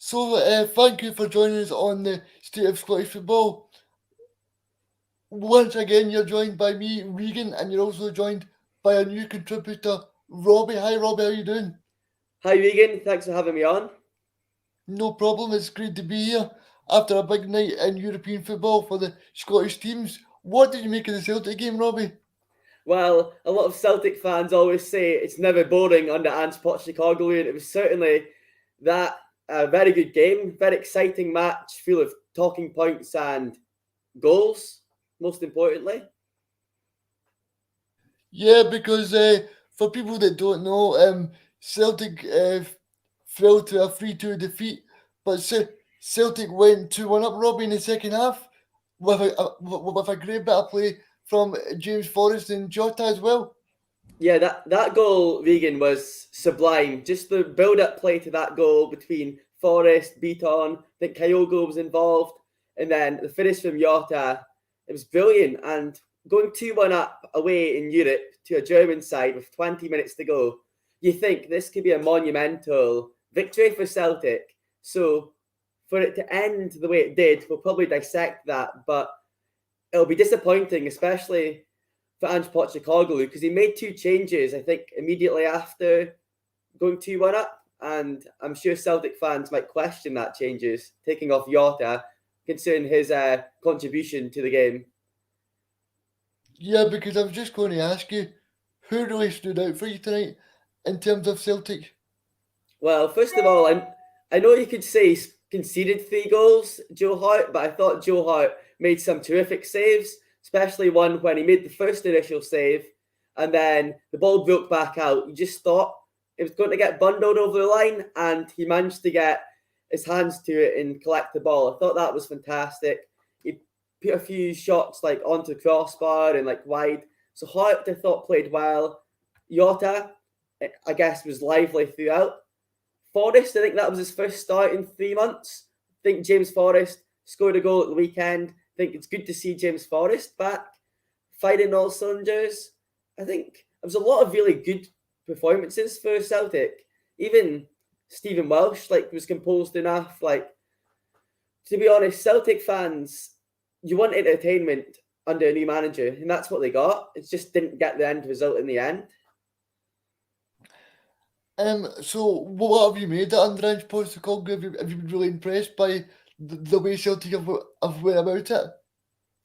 Thank you for joining us on the State of Scottish Football. Once again, you're joined by me, Regan, and you're also joined by a new contributor, Robbie. Hi, Robbie, how you doing? Hi, Regan. Thanks for having me on. No problem, it's great to be here after a big night in European football for the Scottish teams. What did you make of the Celtic game, Robbie? Well, a lot of Celtic fans always say it's never boring under Ange Postecoglou, and it was certainly that a very good game, very exciting match, full of talking points and goals. Most importantly, Yeah, because for people that don't know, Celtic fell to a 3-2 defeat, but Celtic went 2-1 up, Robbie, in the second half with a great bit of play from James Forrest and Jota as well. yeah, that goal, Regan, was sublime. Just the build-up play to that goal between Forrest, Beaton, I think Kyogo was involved, and then the finish from Jota. It was brilliant. And going 2-1 up away in Europe to a German side with 20 minutes to go, you think this could be a monumental victory for Celtic. So for it to end the way it did, we'll probably dissect that, but it'll be disappointing, especially for Ange Postecoglou, because he made two changes, I think, immediately after going 2-1 up. And I'm sure Celtic fans might question that changes, taking off Jota, considering his contribution to the game. Yeah, because I was just going to ask you, who really stood out for you tonight in terms of Celtic? Well, first of all, I know you could say he's conceded 3 goals, Joe Hart, but I thought Joe Hart made some terrific saves, especially one when he made the first initial save and then the ball broke back out. You just thought it was going to get bundled over the line, and he managed to get his hands to it and collect the ball. I thought that was fantastic. He put a few shots like onto the crossbar and like wide. So Hart, I thought, played well. Jota, I guess, was lively throughout. Forrest, I think that was his first start in 3 months. I think James Forrest scored a goal at the weekend. I think it's good to see James Forrest back, firing all cylinders. I think there was a lot of really good performances for Celtic. Even Stephen Welsh was composed enough. To be honest, Celtic fans, you want entertainment under a new manager, and that's what they got. It just didn't get the end result in the end. So what have you made at under Ange Postecoglou? Have you been really impressed by the way Celtic have went about it?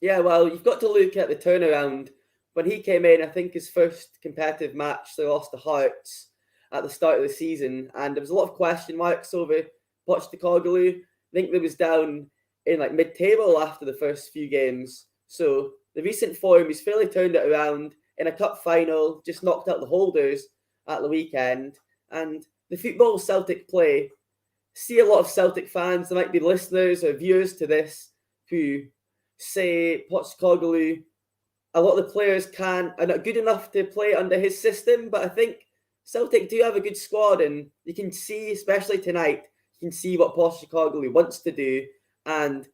Yeah, well, you've got to look at the turnaround. When he came in, I think his first competitive match, they lost to Hearts at the start of the season, and there was a lot of question marks over Pochettino. I think they was down in mid-table after the first few games. So the recent form, he's fairly turned it around in a cup final, just knocked out the holders at the weekend, and the football Celtic play. See a lot of Celtic fans, there might be listeners or viewers to this who say Pochettino, a lot of the players are not good enough to play under his system, but I think Celtic do have a good squad, and you can see, especially tonight, you can see what Postecoglou wants to do, and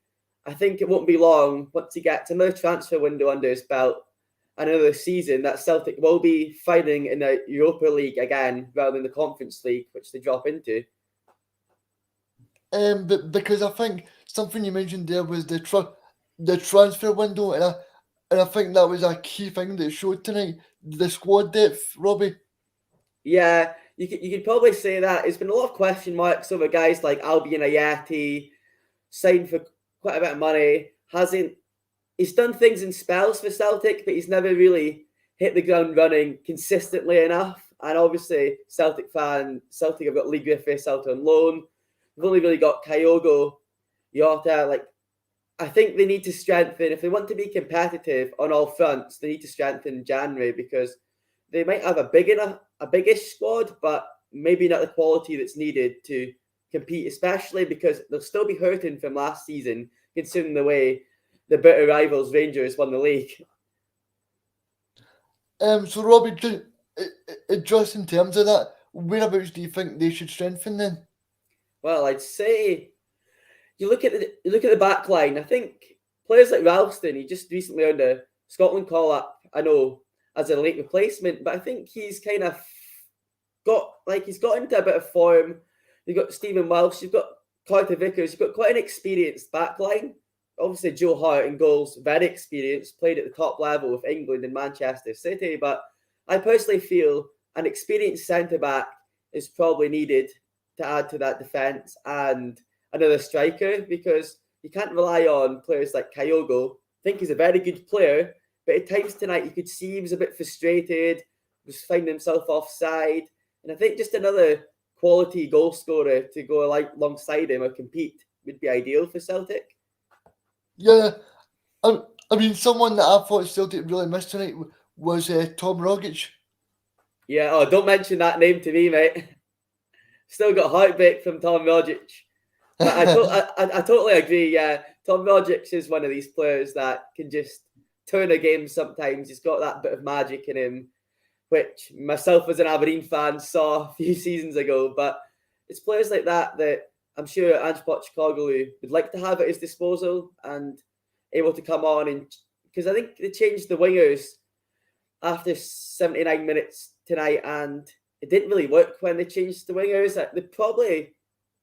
I think it won't be long once he gets another transfer window under his belt, another season, that Celtic will be fighting in the Europa League again rather than the Conference League, which they drop into. But because I think something you mentioned there was the transfer window, and I think that was a key thing that showed tonight. The squad depth, Robbie. Yeah, you could probably say that. It's been a lot of question marks over guys like Albion Ayati, signed for quite a bit of money. He's done things in spells for Celtic, but he's never really hit the ground running consistently enough. And obviously, Celtic have got Lee Griffiths out on loan. We've only really got Kyogo, Jota. I think they need to strengthen, if they want to be competitive on all fronts, they need to strengthen in January, because they might have a biggish squad, but maybe not the quality that's needed to compete, especially because they'll still be hurting from last season, considering the way the bitter rivals Rangers won the league. So Robbie, just in terms of that, whereabouts do you think they should strengthen then? Well, I'd say you look at the back line. I think players like Ralston, he just recently earned a Scotland call up, I know, as a late replacement, but I think he's kind of he's got into a bit of form. You've got Stephen Welsh, you've got Carter Vickers, you've got quite an experienced backline. Obviously, Joe Hart in goals, very experienced, played at the top level with England and Manchester City. But I personally feel an experienced centre back is probably needed to add to that defence, and another striker, because you can't rely on players like Kyogo. I think he's a very good player, but at times tonight you could see he was a bit frustrated, was finding himself offside. And I think just another quality goal scorer to go alongside him or compete would be ideal for Celtic. Yeah, I mean, someone that I thought Celtic really missed tonight was Tom Rogic. Yeah, oh, don't mention that name to me, mate. Still got heartbreak from Tom Rogic. But I totally agree. Yeah, Tom Rogic is one of these players that can just turn a game sometimes. He's got that bit of magic in him, which myself as an Aberdeen fan saw a few seasons ago. But it's players like that I'm sure Ange Postecoglou would like to have at his disposal and able to come on. And because I think they changed the wingers after 79 minutes tonight, and it didn't really work when they changed the wingers. They probably, if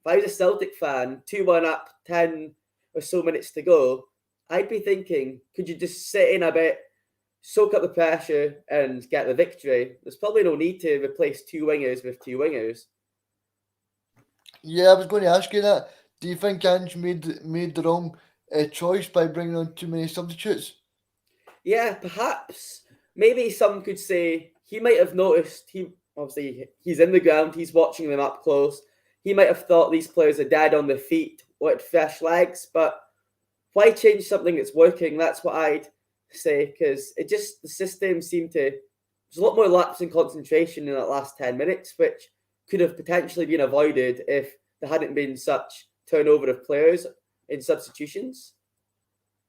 I was a Celtic fan, 2-1 up, 10 or so minutes to go, I'd be thinking, could you just sit in a bit, soak up the pressure and get the victory? There's probably no need to replace two wingers with two wingers. Yeah, I was going to ask you that. Do you think Ange made the wrong choice by bringing on too many substitutes? Yeah, perhaps. Maybe some could say he might have noticed, he's in the ground, he's watching them up close. He might have thought these players are dead on their feet, wanted fresh legs, but why change something that's working? That's what I'd say, because the system seemed to, there's a lot more lapse in concentration in that last 10 minutes, which could have potentially been avoided if there hadn't been such turnover of players in substitutions.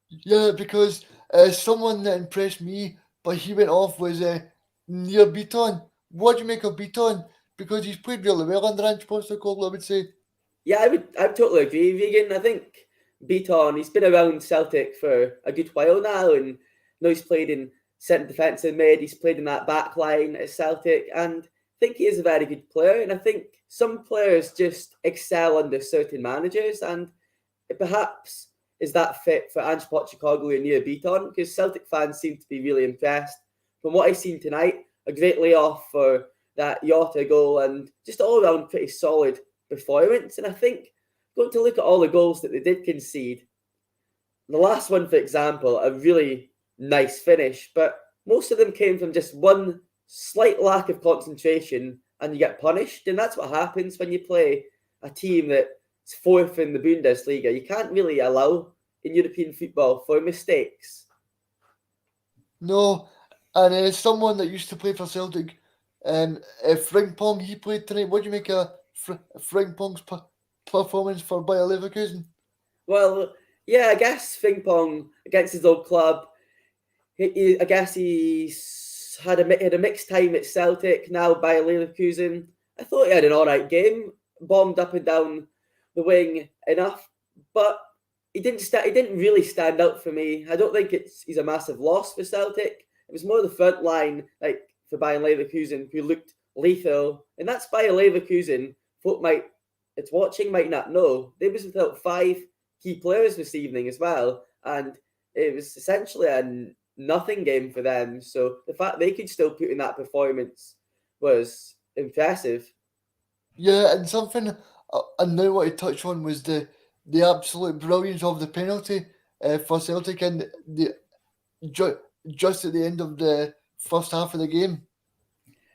Yeah, because someone that impressed me, but he went off, was Near Beaton. What do you make of Beaton? Because he's played really well under Ange Postecoglou, I would say. Yeah, I would totally agree, Regan. I think Beaton, he's been around Celtic for a good while now, and he's played in centre defence and mid. He's played in that back line at Celtic, and I think he is a very good player. And I think some players just excel under certain managers, and it perhaps is that fit for Ange Postecoglou and Near Beaton, because Celtic fans seem to be really impressed. From what I've seen tonight, a great layoff for that Jota goal, and just all around pretty solid performance. And I think going to look at all the goals that they did concede, the last one, for example, a really nice finish, but most of them came from just one slight lack of concentration and you get punished. And that's what happens when you play a team that's fourth in the Bundesliga. You can't really allow in European football for mistakes. No, and someone that used to play for Celtic, Frimpong, he played tonight. What do you make of Frimpong's performance for Bayer Leverkusen? Well, yeah, I guess Frimpong against his old club, I guess he's had a mixed time at Celtic, now Bayer Leverkusen. I thought he had an all right game, bombed up and down the wing enough, but he didn't really stand out for me. I don't think he's a massive loss for Celtic. It was more the front line, like for Bayer Leverkusen, who looked lethal, and that's Bayer Leverkusen. Folk might not know they was without 5 key players this evening as well, and it was essentially a nothing game for them. So the fact they could still put in that performance was impressive. Yeah, and something I now want to touch on was the absolute brilliance of the penalty for Celtic, and just at the end of the first half of the game.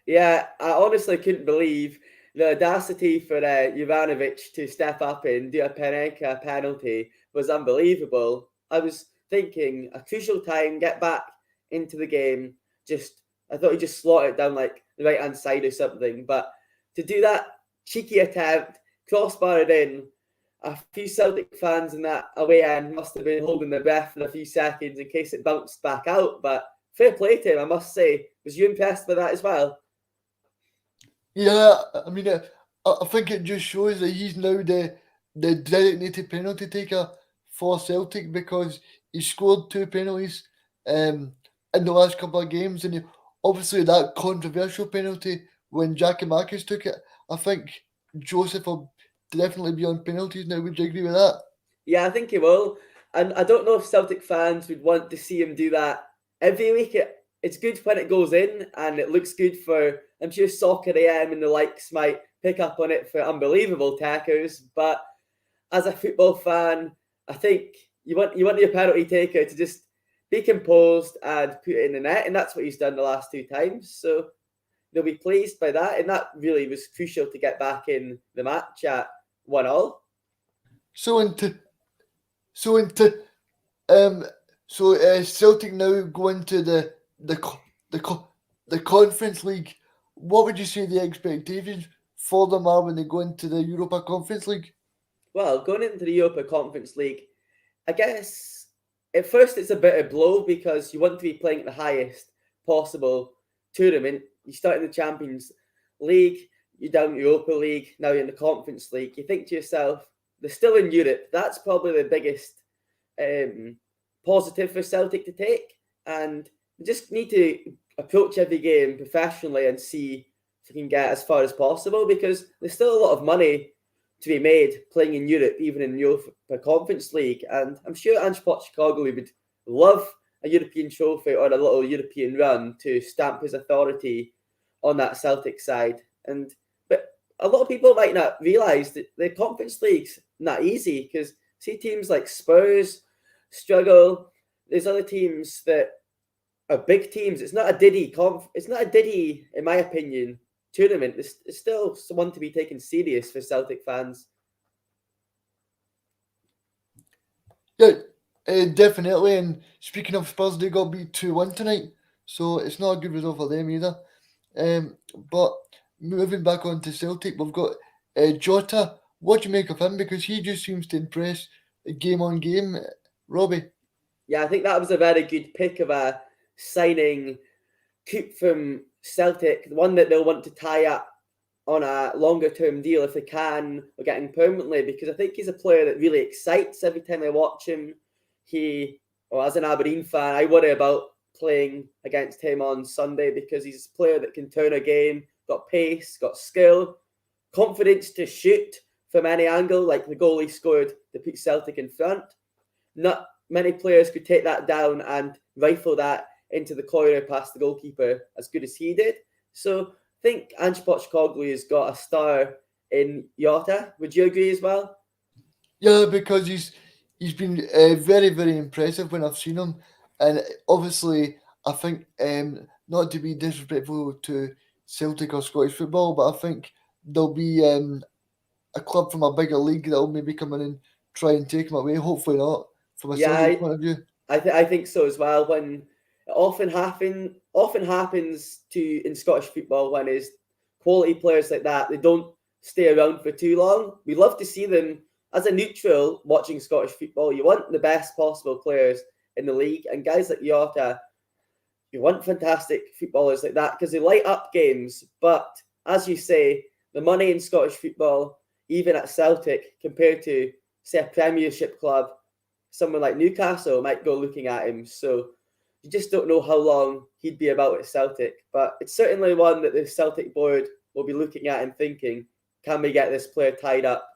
Yeah, I honestly couldn't believe the audacity for Jovanovic to step up and do a Penenka penalty was unbelievable. I was thinking a crucial time, get back into the game. I thought he just slotted it down like the right hand side or something. But to do that cheeky attempt, crossbar it in, a few Celtic fans in that away end must have been holding their breath for a few seconds in case it bounced back out. But fair play to him, I must say. Was you impressed with that as well? Yeah, I mean, I think it just shows that he's now the designated penalty taker for Celtic, because he scored 2 penalties in the last couple of games, and obviously that controversial penalty when Jackie Marcus took it. I think Joseph will definitely be on penalties now. Would you agree with that? Yeah, I think he will. And I don't know if Celtic fans would want to see him do that every week. It's good when it goes in and it looks good for, I'm sure Soccer AM and the likes might pick up on it for unbelievable tackles. But as a football fan, I think you want your penalty taker to just be composed and put it in the net. And that's what he's done the last two times. So they'll be pleased by that. And that really was crucial to get back in the match at 1-1. So into so into Celtic now go into the Conference League. What would you say the expectations for them are when they go into the Europa Conference League? Well, going into the Europa Conference League, I guess at first it's a bit of blow because you want to be playing at the highest possible tournament. You start in the Champions League, you're down in the Europa League, now you're in the Conference League. You think to yourself, they're still in Europe. That's probably the biggest positive for Celtic to take. And we just need to approach every game professionally and see if we can get as far as possible because there's still a lot of money to be made playing in Europe, even in the Europa Conference League. And I'm sure Ange Postecoglou would love a European trophy or a little European run to stamp his authority on that Celtic side. But a lot of people might not realise that the Conference League's not easy because see teams like Spurs struggle. There's other teams that are big teams. It's not a Diddy, in my opinion, tournament. It's still one to be taken serious for Celtic fans. Yeah, definitely. And speaking of Spurs, they got beat 2-1 tonight, so it's not a good result for them either. But moving back on to Celtic, we've got Jota. What do you make of him? Because he just seems to impress game on game. Robbie? Yeah, I think that was a very good pick of a signing coup from Celtic, the one that they'll want to tie up on a longer term deal if they can, or get him permanently, because I think he's a player that really excites every time I watch him. As an Aberdeen fan, I worry about playing against him on Sunday because he's a player that can turn a game, got pace, got skill, confidence to shoot from any angle, like the goal he scored to put Celtic in front. Not many players could take that down and rifle that into the corner past the goalkeeper as good as he did. So I think Ange Postecoglou has got a star in Jota. Would you agree as well? Yeah, because he's been very, very impressive when I've seen him. And obviously, I think, not to be disrespectful to Celtic or Scottish football, but I think there'll be a club from a bigger league that'll maybe come in and try and take him away. Hopefully not, from a Celtic point of view. I think so as well. When it often happens in Scottish football when there's quality players like that, they don't stay around for too long. We love to see them as a neutral watching Scottish football. You want the best possible players in the league, and guys like Jota, you want fantastic footballers like that because they light up games. But as you say, the money in Scottish football, even at Celtic, compared to say a Premiership club, someone like Newcastle might go looking at him. So you just don't know how long he'd be about at Celtic. But it's certainly one that the Celtic board will be looking at and thinking, can we get this player tied up?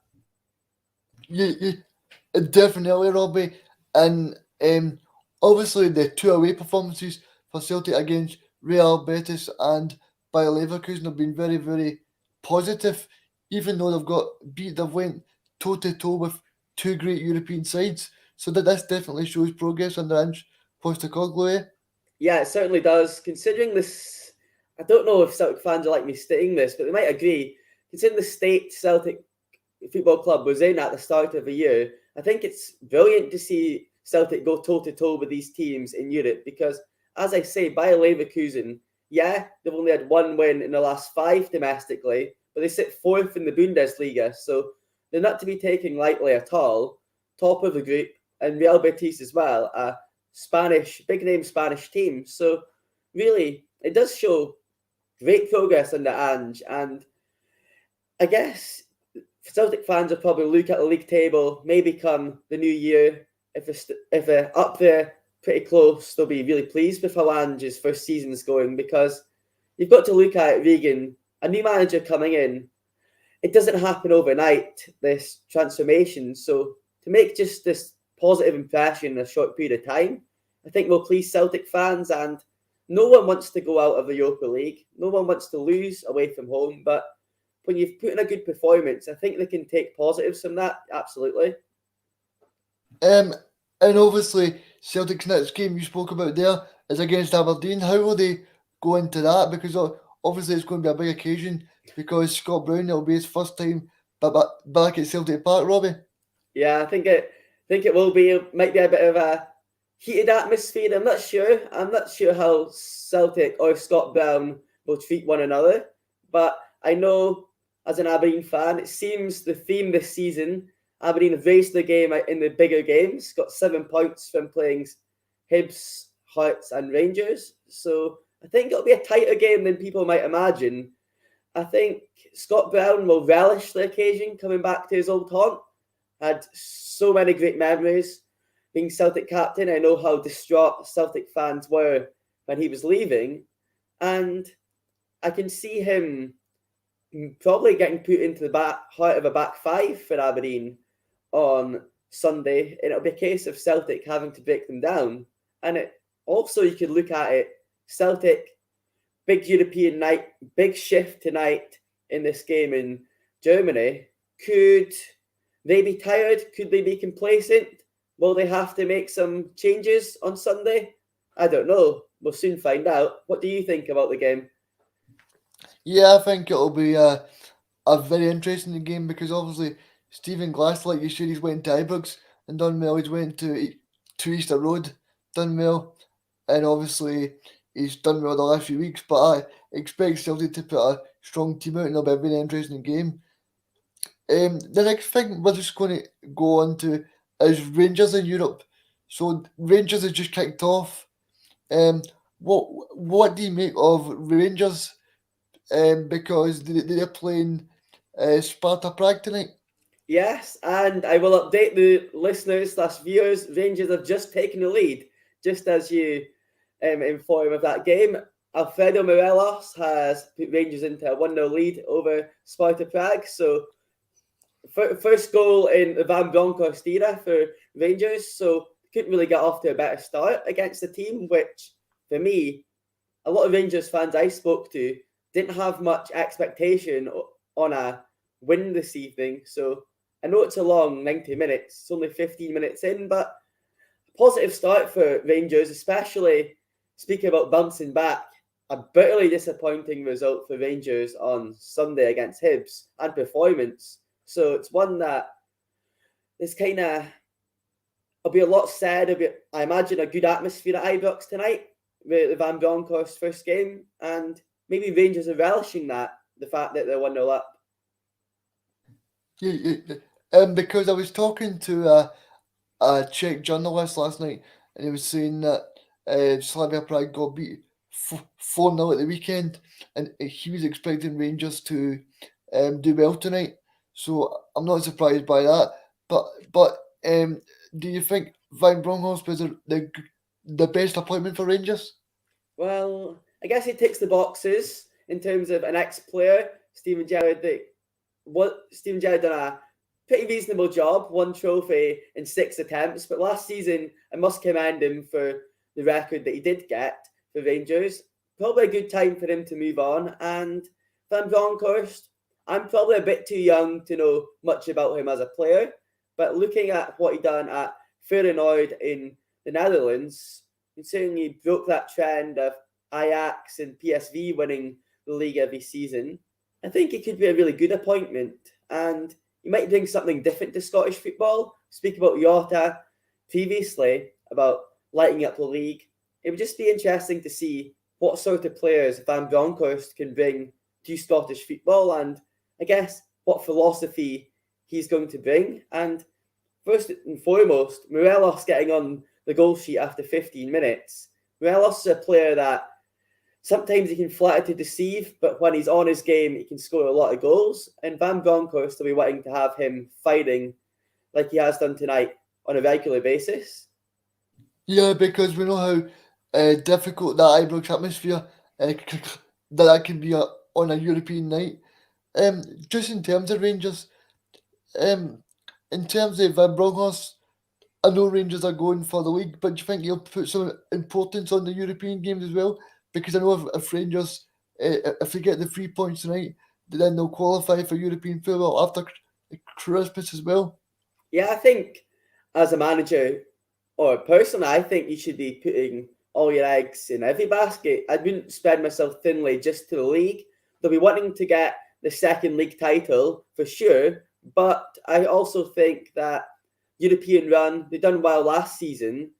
Yeah, definitely, Robbie. And obviously the two away performances for Celtic against Real Betis and Bayer Leverkusen have been very, very positive. Even though they've went toe to toe with two great European sides. So that this definitely shows progress under Ange Postecoglou. Yeah, it certainly does. Considering this, I don't know if Celtic fans are like me stating this, but they might agree. Considering the state Celtic Football Club was in at the start of the year, I think it's brilliant to see Celtic go toe-to-toe with these teams in Europe because, as I say, Bayer Leverkusen, yeah, they've only had one win in the last 5 domestically, but they sit 4th in the Bundesliga, so they're not to be taken lightly at all. Top of the group, and Real Betis as well, a big-name Spanish team. So really, it does show great progress under Ange, and I guess Celtic fans will probably look at the league table, maybe come the new year, if they're up there pretty close, they'll be really pleased with how Ange's first season's going because you've got to look at Reegan, a new manager coming in it doesn't happen overnight, this transformation. So to make just this positive impression in a short period of time, I think will please Celtic fans. And no one wants to go out of the Europa League. No one wants to lose away from home. But when you've put in a good performance, I think they can take positives from that. Absolutely. And obviously, Celtic's next game you spoke about there is against Aberdeen. How will they go into that? Because obviously it's going to be a big occasion because Scott Brown, it'll be his first time back at Celtic Park, Robbie. Yeah, I think it will be. It might be a bit of a heated atmosphere. I'm not sure. I'm not sure how Celtic or Scott Brown will treat one another. But I know, as an Aberdeen fan, it seems the theme this season, Aberdeen have raised the game in the bigger games, got 7 points from playing Hibs, Hearts and Rangers. So I think it'll be a tighter game than people might imagine. I think Scott Brown will relish the occasion, coming back to his old haunt. Had so many great memories being Celtic captain. I know how distraught Celtic fans were when he was leaving. And I can see him probably getting put into the heart of a back five for Aberdeen on Sunday. And it'll be a case of Celtic having to break them down. And it also, you could look at it, Celtic, big European night, big shift tonight in this game in Germany. Could they be tired? Could they be complacent? Will they have to make some changes on Sunday? I don't know. We'll soon find out. What do you think about the game? Yeah, I think it'll be a very interesting game because obviously Stephen Glass, like you said, he's went to Ibrox and done well. He's went to Easter Road, done well, and obviously he's done well the last few weeks. But I expect Celtic to put a strong team out and it'll be a very interesting game. The next thing we're just going to go on to is Rangers in Europe. So Rangers has just kicked off. What do you make of Rangers? Because they're playing Sparta Prague tonight. Yes, and I will update the listeners/viewers. Rangers have just taken the lead, just as you inform of that game. Alfredo Morelos has put Rangers into a 1-0 lead over Sparta Prague. So first goal in the Van Bronckhorst era for Rangers. So couldn't really get off to a better start against a team which, for me, a lot of Rangers fans I spoke to didn't have much expectation on a win this evening. So I know it's a long 90 minutes. It's only 15 minutes in, but a positive start for Rangers, especially speaking about bouncing back. A bitterly disappointing result for Rangers on Sunday against Hibs and performance. So it's one that is kind of, it'll be a lot said. I imagine a good atmosphere at Ibrox tonight with the Van Bronckhorst first game. And maybe Rangers are relishing that, the fact that they're 1-0 up. Because I was talking to a Czech journalist last night and he was saying that Slavia Prague got beat 4-0 at the weekend and he was expecting Rangers to do well tonight. So I'm not surprised by that. But do you think Van Bronckhorst was the best appointment for Rangers? Well, I guess he ticks the boxes in terms of an ex-player. Steven Gerrard done a pretty reasonable job, 1 trophy in 6 attempts. But last season, I must commend him for the record that he did get for Rangers. Probably a good time for him to move on. And Van Bronckhorst, I'm probably a bit too young to know much about him as a player. But looking at what he done at Feyenoord in the Netherlands, considering he broke that trend of Ajax and PSV winning the league every season, I think it could be a really good appointment. And he might bring something different to Scottish football. Speak about Jota previously, about lighting up the league. It would just be interesting to see what sort of players Van Bronckhorst can bring to Scottish football and I guess what philosophy he's going to bring. And first and foremost, Morelos getting on the goal sheet after 15 minutes. Morelos is a player that sometimes he can flatter to deceive, but when he's on his game, he can score a lot of goals. And Van Bronckhorst will be wanting to have him fighting like he has done tonight on a regular basis. Yeah, because we know how difficult that Ibrox atmosphere that can be on a European night. Just in terms of Rangers, um, in terms of Van Bronckhorst, I know Rangers are going for the league, but do you think he'll put some importance on the European games as well? Because I know if Rangers, if they get the 3 points tonight, then they'll qualify for European football after Christmas as well. Yeah, I think as a manager, or personally, I think you should be putting all your eggs in every basket. I wouldn't spread myself thinly just to the league. They'll be wanting to get the second league title for sure, but I also think that European run, they done well last season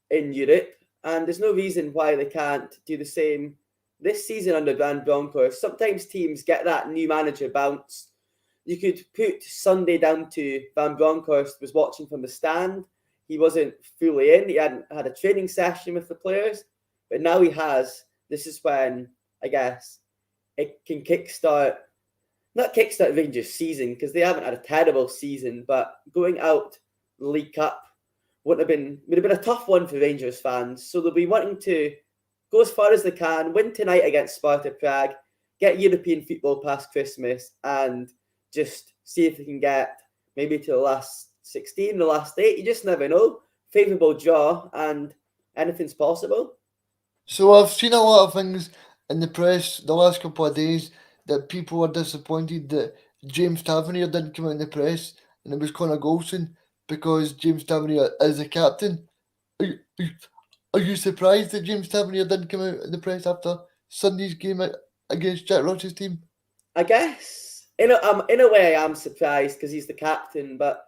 in Europe, and there's no reason why they can't do the same this season under Van Bronckhorst. Sometimes teams get that new manager bounce. You could put Sunday down to Van Bronckhorst was watching from the stand. He wasn't fully in. He hadn't had a training session with the players, but now he has. This is when I guess it can not kickstart Rangers' season because they haven't had a terrible season, but going out the League Cup would have been a tough one for Rangers fans. So they'll be wanting to go as far as they can, win tonight against Sparta Prague, get European football past Christmas, and just see if they can get maybe to the last 16, the last 8. You just never know. Favourable draw, and anything's possible. So I've seen a lot of things in the press the last couple of days that people were disappointed that James Tavernier didn't come out in the press and it was Connor Golson because James Tavernier is the captain. Are you surprised that James Tavernier didn't come out in the press after Sunday's game against Jack Ross's team? I guess in a way I am surprised because he's the captain, but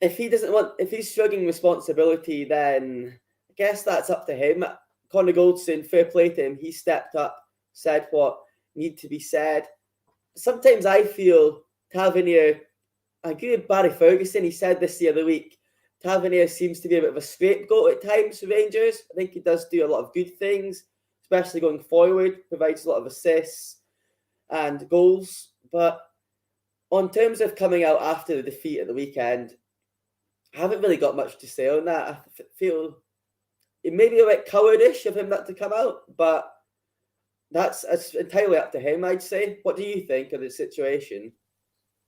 if he's shrugging responsibility, then I guess that's up to him. Connor Goldson, fair play to him. He stepped up, said what needed to be said. Sometimes I feel Tavernier, I agree with Barry Ferguson, he said this the other week, Tavernier seems to be a bit of a scapegoat at times for Rangers. I think he does do a lot of good things, especially going forward, provides a lot of assists and goals. But on terms of coming out after the defeat at the weekend, I haven't really got much to say on that. I feel it may be a bit cowardish of him not to come out, but that's entirely up to him, I'd say. What do you think of the situation?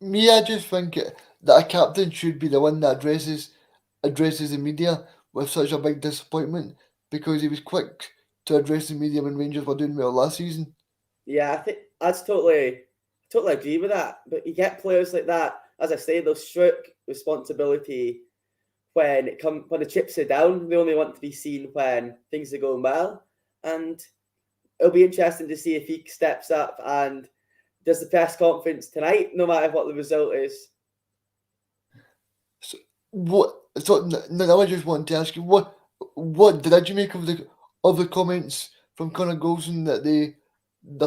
Me, I just think that a captain should be the one that addresses the media with such a big disappointment because he was quick to address the media when Rangers were doing well last season. Yeah, I think that's totally agree with that. But you get players like that, as I say, they'll shirk responsibility when the chips are down. They only want to be seen when things are going well, and it'll be interesting to see if he steps up and does the press conference tonight, no matter what the result is. So what? So now I just want to ask you what did you make of the comments from Connor Golson that they've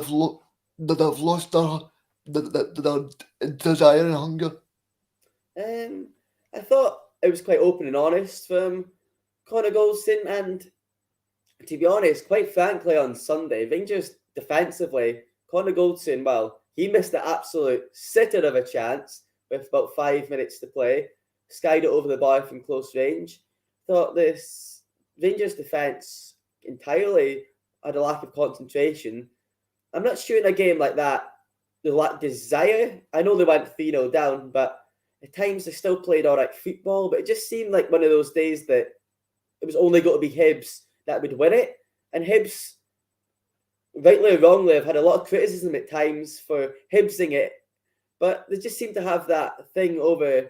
lost their desire and hunger? I thought it was quite open and honest from Connor Goldson, and to be honest, quite frankly, on Sunday, Rangers defensively, Connor Goldson, well, he missed the absolute sitter of a chance with about 5 minutes to play, skied it over the bar from close range. Thought this Rangers defence entirely had a lack of concentration. I'm not sure in a game like that, they lacked desire. I know they went 3-0 down, but at times they still played all right football, but it just seemed like one of those days that it was only going to be Hibs that would win it. And Hibs, rightly or wrongly, have had a lot of criticism at times for Hibsing it, but they just seem to have that thing over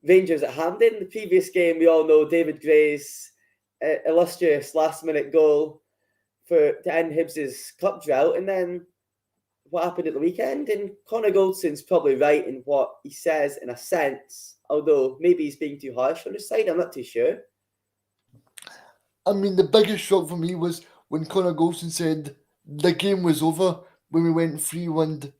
Rangers at Hampden. The previous game, we all know David Gray's illustrious last-minute goal to end Hibs' cup drought, and then what happened at the weekend. And Connor Goldson's probably right in what he says in a sense, although maybe he's being too harsh on his side. I'm not too sure. I mean, the biggest shock for me was when Connor Golson said the game was over when we went 3-1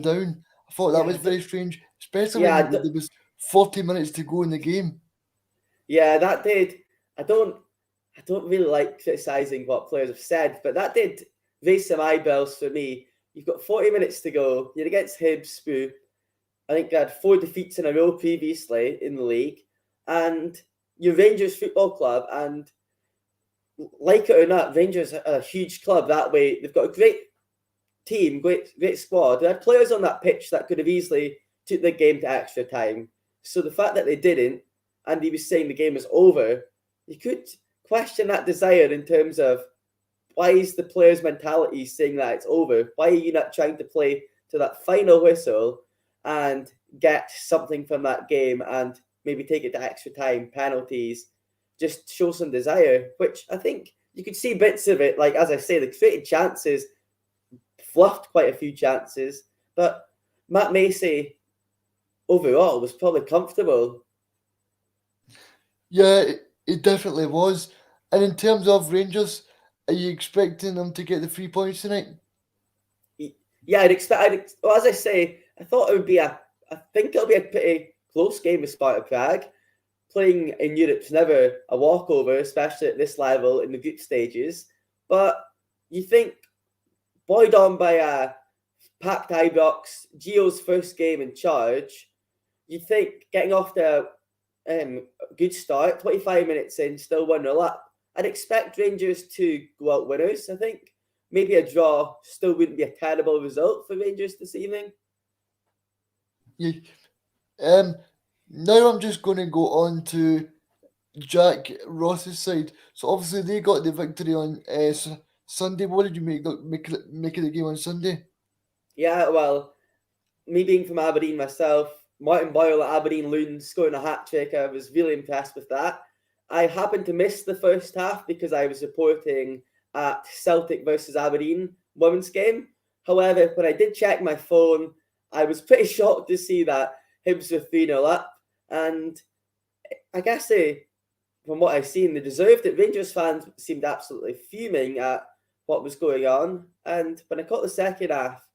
down. I thought that was very strange, especially when there was 40 minutes to go in the game. Yeah, that did. I don't really like criticising what players have said, but that did raise some eyebrows for me. You've got 40 minutes to go. You're against Hibs, who I think they had 4 defeats in a row previously in the league, and you're Rangers Football Club, and like it or not, Rangers are a huge club that way. They've got a great team, great squad. They had players on that pitch that could have easily took the game to extra time. So the fact that they didn't, and he was saying the game was over, you could question that desire in terms of why is the players' mentality saying that it's over? Why are you not trying to play to that final whistle and get something from that game and maybe take it to extra time, penalties, just show some desire, which I think you could see bits of it. Like, as I say, the created chances, fluffed quite a few chances, but Matt Macy overall was probably comfortable. Yeah, it definitely was. And in terms of Rangers, are you expecting them to get the 3 points tonight? Yeah, well, as I say, I thought it would be I think it'll be a pretty close game with Sparta Prague. Playing in Europe's never a walkover, especially at this level in the group stages. But you think, buoyed on by a packed Ibrox, Gio's first game in charge, you think getting off to a good start, 25 minutes in, still 1-0 up. I'd expect Rangers to go out winners, I think. Maybe a draw still wouldn't be a terrible result for Rangers this evening. Yeah. Now I'm just going to go on to Jack Ross's side. So obviously they got the victory on Sunday. What did you make of the game on Sunday? Yeah, well, me being from Aberdeen myself, Martin Boyle at Aberdeen Loon scoring a hat-trick, I was really impressed with that. I happened to miss the first half because I was reporting at Celtic versus Aberdeen women's game. However, when I did check my phone, I was pretty shocked to see that Hibs were 3-0 up. And I guess from what I've seen, they deserved it. Rangers fans seemed absolutely fuming at what was going on. And when I caught the second half,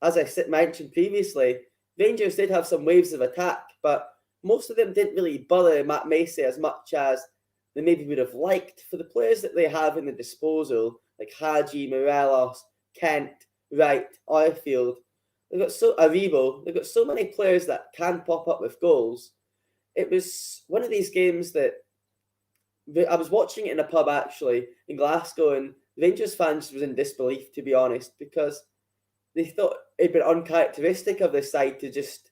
as I mentioned previously, Rangers did have some waves of attack, but most of them didn't really bother Matt Macy as much as they maybe would have liked for the players that they have in the disposal, like Hadji, Morelos, Kent, Wright, Arfield. They've got so many players that can pop up with goals. It was one of these games that I was watching it in a pub actually in Glasgow, and Rangers fans was in disbelief, to be honest, because they thought it'd been uncharacteristic of this side to just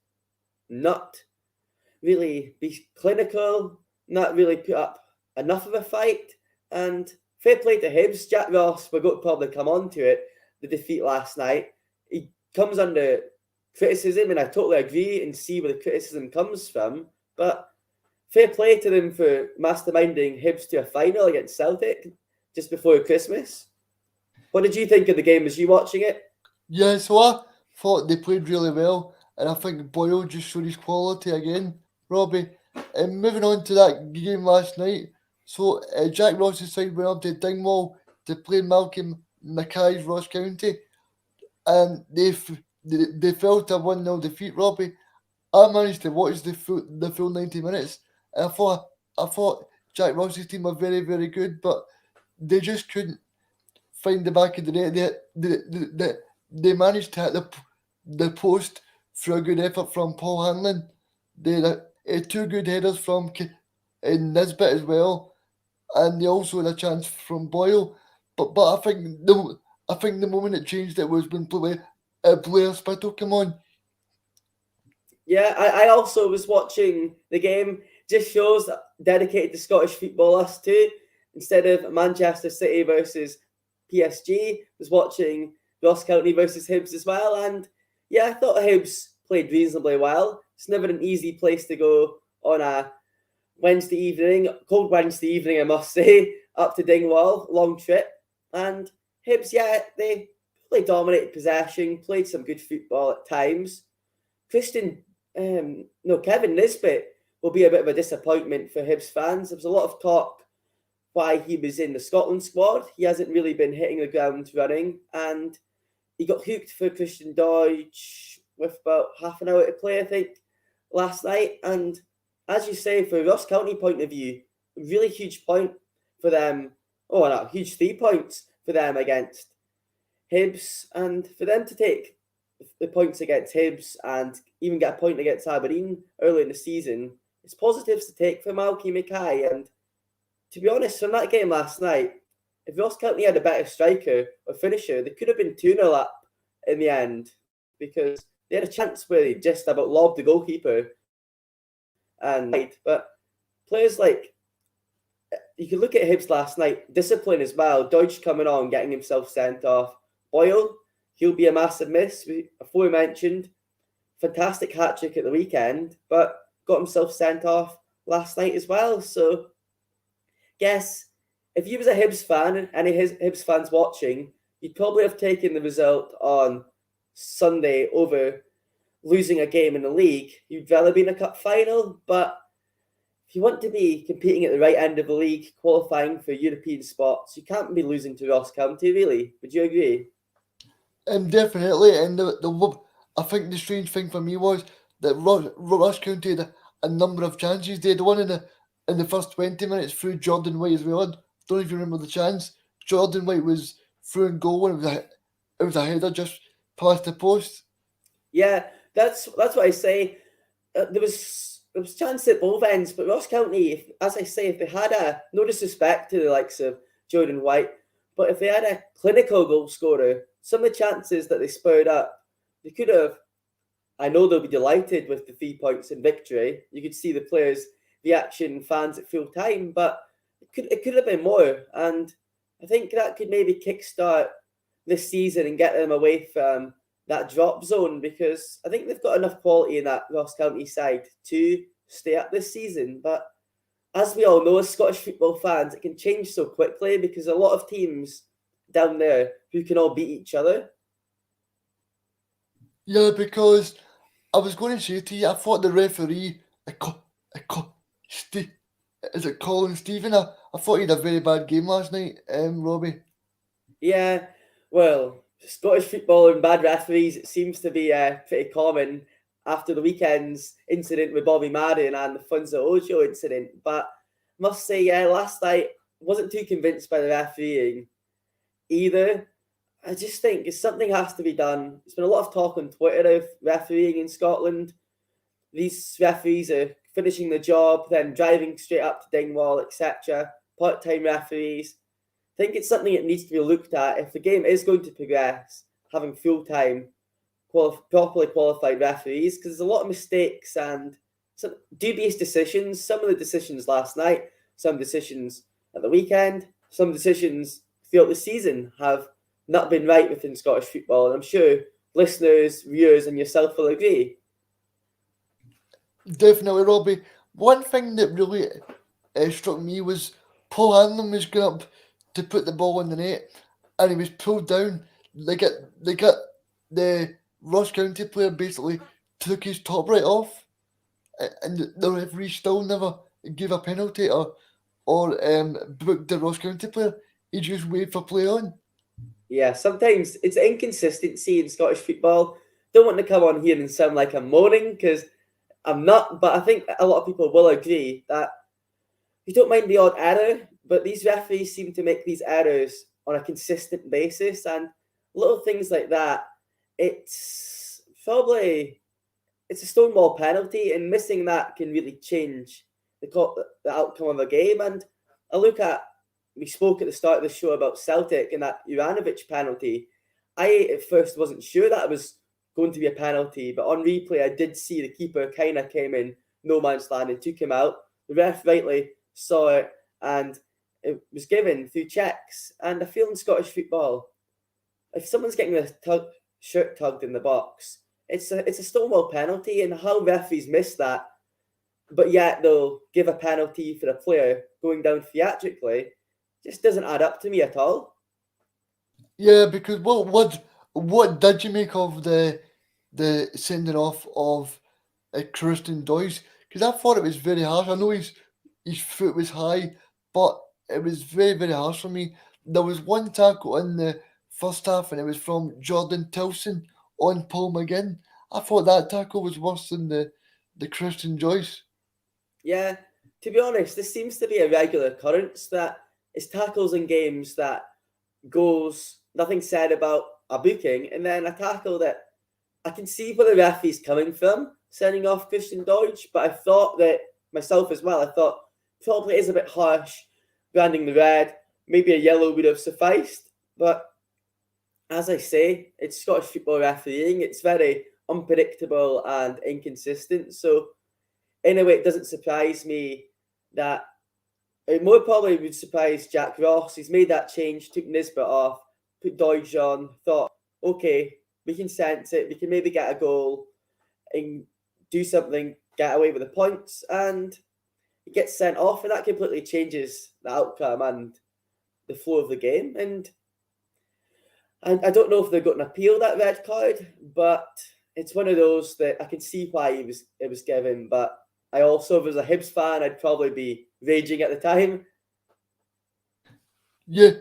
not really be clinical, not really put up enough of a fight. And fair play to Hibs. Jack Ross, we're going to probably come on to it, the defeat last night. He comes under criticism, and I totally agree and see where the criticism comes from. But fair play to them for masterminding Hibs to a final against Celtic just before Christmas. What did you think of the game? Was you watching it? Yeah, so I thought they played really well, and I think Boyle just showed his quality again, Robbie. And moving on to that game last night, so Jack Ross's side went up to Dingwall to play Malcolm Mackay's Ross County, and they fell to a 1-0 defeat, Robbie. I managed to watch the full 90 minutes, and I thought Jack Ross's team were very, very good, but they just couldn't find the back of the net. They managed to hit the post through a good effort from Paul Hanlon. They had two good headers from Nisbet as well, and they also had a chance from Boyle. But I think the moment it changed, it was when Blair Spittle came on. Yeah, I also was watching the game. Just shows dedicated to Scottish football, us too. Instead of Manchester City versus PSG, was watching Ross County versus Hibs as well. And yeah, I thought Hibs played reasonably well. It's never an easy place to go on a Wednesday evening, cold Wednesday evening, I must say, up to Dingwall, long trip. And Hibs, yeah, they dominated possession, played some good football at times. Kevin Nisbet will be a bit of a disappointment for Hibs fans. There was a lot of talk why he was in the Scotland squad. He hasn't really been hitting the ground running, and he got hooked for Christian Deutsch with about half an hour to play, I think, last night. And as you say, for Ross County point of view, really huge point for them. Oh, no, huge 3 points for them against Hibs, and for them to take the points against Hibs and even get a point against Aberdeen early in the season, it's positives to take for Malky Mackay. And to be honest, from that game last night, if Ross County had a better striker or finisher, they could have been 2-0 up in the end, because they had a chance where they just about lobbed the goalkeeper and but players like, you can look at Hibs last night, discipline as well. Deutsch coming on, getting himself sent off. Boyle, he'll be a massive miss. Aforementioned, fantastic hat-trick at the weekend, but got himself sent off last night as well. So, guess if you was a Hibs fan, any Hibs fans watching, you'd probably have taken the result on Sunday over losing a game in the league. You'd rather be in a cup final, but if you want to be competing at the right end of the league, qualifying for European spots, you can't be losing to Ross County, really. Would you agree? Definitely. And I think the strange thing for me was that Ross County had a number of chances. They had one in the first 20 minutes through Jordan White as well. I don't know if you remember the chance. Jordan White was through and goal, and it was a header just past the post. Yeah, that's what I say. There was chance at both ends, but Ross County, as I say, if they had no disrespect to the likes of Jordan White, but if they had a clinical goal scorer, some of the chances that they spurred up, they could have. I know they'll be delighted with the 3 points in victory. You could see the players' reaction, fans at full time, but it could have been more. And I think that could maybe kickstart this season and get them away from that drop zone, because I think they've got enough quality in that Ross County side to stay up this season. But as we all know, as Scottish football fans, it can change so quickly because a lot of teams down there who can all beat each other. Yeah, because I was going to say to you, I thought the referee, is it Colin Stephen? I thought he had a very bad game last night, Robbie. Yeah, well, Scottish football and bad referees, it seems to be pretty common after the weekend's incident with Bobby Madden and the Funza Ojo incident. But I must say, yeah, last night wasn't too convinced by the refereeing either. I just think something has to be done. There's been a lot of talk on Twitter of refereeing in Scotland. These referees are finishing the job, then driving straight up to Dingwall, etc. Part-time referees. I think it's something that needs to be looked at. If the game is going to progress, having full-time, properly qualified referees, because there's a lot of mistakes and some dubious decisions. Some of the decisions last night, some decisions at the weekend, some decisions throughout the season have not been right within Scottish football. And I'm sure listeners, viewers, and yourself will agree. Definitely, Robbie. One thing that really struck me was Paul Hanlon was going up to put the ball in the net, and he was pulled down. They got the Ross County player basically took his top right off, and the referee still never gave a penalty or booked the Ross County player. He just waited for play on. Yeah, sometimes it's inconsistency in Scottish football. Don't want to come on here and sound like I'm moaning, because I'm not, but I think a lot of people will agree that you don't mind the odd error, but these referees seem to make these errors on a consistent basis, and little things like that, it's a stonewall penalty, and missing that can really change the outcome of a game. And we spoke at the start of the show about Celtic and that Juranovic penalty. I at first wasn't sure that it was going to be a penalty, but on replay I did see the keeper kind of came in no man's land and took him out. The ref rightly saw it, and it was given through checks. And I feel in Scottish football, if someone's getting their shirt tugged in the box, it's a stonewall penalty, and how referees miss that, but yet they'll give a penalty for a player going down theatrically, just doesn't add up to me at all. Yeah, because what did you make of the sending off of Christian Doyce? Because I thought it was very harsh. I know his foot was high, but it was very, very harsh for me. There was one tackle in the first half, and it was from Jordan Tilson on Paul McGinn. I thought that tackle was worse than the Christian Joyce. Yeah, to be honest, this seems to be a regular occurrence that it's tackles in games that goes nothing said about a booking, and then a tackle that I can see where the referee's coming from, sending off Christian Deutsch, but I thought that myself as well, I thought probably is a bit harsh, branding the red, maybe a yellow would have sufficed, but as I say, it's Scottish football refereeing. It's very unpredictable and inconsistent. So, in a way, it doesn't surprise me that it more probably would surprise Jack Ross. He's made that change, took Nisbet off, put Doidge on, thought, okay, we can sense it, we can maybe get a goal and do something, get away with the points, and he gets sent off, and that completely changes the outcome and the flow of the game. And I don't know if they're going to appeal that red card, but it's one of those that I can see why it was given. But I also, if I was a Hibs fan, I'd probably be raging at the time. Yeah.